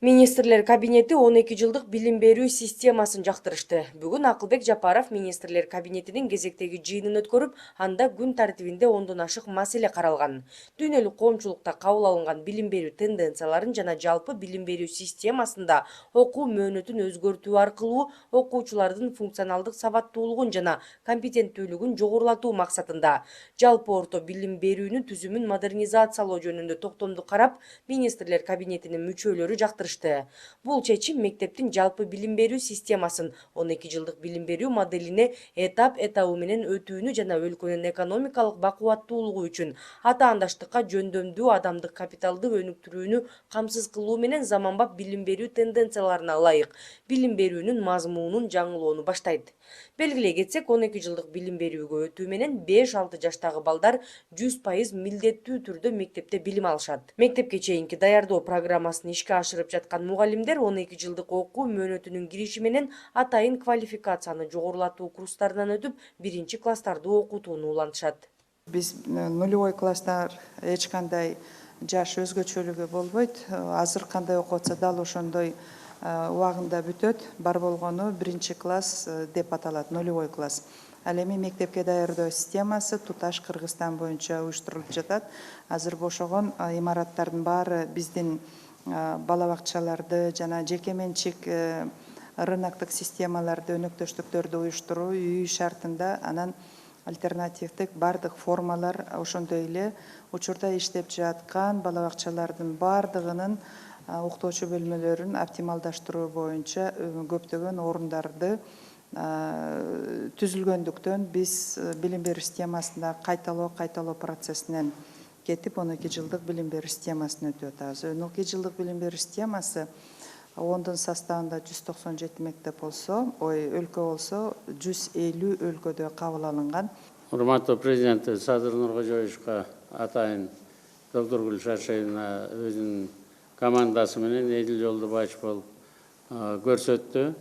Министрлер кабинети 12 жылдык билим берүү системасын жактырышты. Бүгүн Акылбек Жапаров министрлер кабинетинин кезектеги жыйынын өткөрүп, анда күн тартибинде 10дон ашык маселе каралган. Дүйнөлүк коомчулукта кабыл алынган билим берүү тенденцияларын жана жалпы билим берүү системасында окуу мөөнөтүн өзгөртүү аркылуу окуучулардын функционалдык сабаттуулугун жана компетенттүүлүгүн жогорулатуу максатында жалпы орто билим берүүнүн түзүмүн модернизациялоо жөнүндө токтомду карап, министрлер кабинетинин мүчөлөрү жактырышты. Бул чечим мектептин жалпы билим берүү системасын 12 жылдык билим берүү моделине этап менен өтүүнү жана өлкөнүн экономикалык бакубаттуулугу үчүн атаандаштыкка жөндөмдүү адамдык капиталды өнүктүрүүнү камсыз кылуу менен заманбап билим берүү тенденцияларына ылайык билим берүүнүн мазмунун жаңылоону баштайт. Белгилей кетсек, 12 жылдык билим берүүгө өтүү менен 5-6 жаштагы балдар 100% милдеттүү түрдө мектепте билим алышат. Мектепке чейинки даярдоо программасын ишке ашырып жаткан мугалимдер 12 жылдык окуу мөөнөтүнүн кириши менен атайын квалификацияны жогорулатуу курстарынан өтүп, 1-класстарды окутууну улантышат. Биз нулевой класстар эч кандай жаш өзгөчөлүгү болбойт. Азыр кандай окуп атса дал ошондой убагында бүтөт. Бар болгону 1-класс деп аталат, нулевой класс. Ал эми мектепке даярдоо системасы туташ Кыргызстан боюнча уюштурулуп жатат. Азыр бошогон имараттардын баары биздин бала бакчаларды жана жеке менчик рыноктук системаларды, өнөктөштүктөрдү уюштуруу үй шартында, анан альтернативдик бардык формалар ошондой эле учурда иштеп жаткан бала бакчалардын бардыгынын уктоочу бөлмөлөрүн оптималдаштыруу боюнча көптөгөн орундарды түзүлгөндүктөн биз билим берүү системасында кайталоо процессинен кетип 12 жылдык билим берүү системасына өтүп атабыз. 12 жылдык билим берүү системасы ондун составында 197 мектеп болсо, өлкө болсо 150 өлкөдө кабыл алынган. Урматтуу президенти Садыр Нуркожоевичке атайын доктор Гүлшашевна өзүнүн командасы менен эдил жолду баш болуп көрсөттү.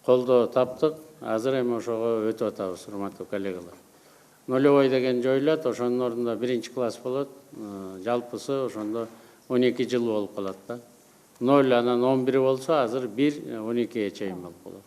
Колдоо таптык. Азыр эми ошого өтүп атабыз, урматтуу коллегалар. Нулевой деген жоюлат, ошонун ордуна 1-класс болот. Жалпысы ошондо 12 жыл болуп калат да. 0 анан 11 болсо, азыр 1 12-ге чейин болуп калат.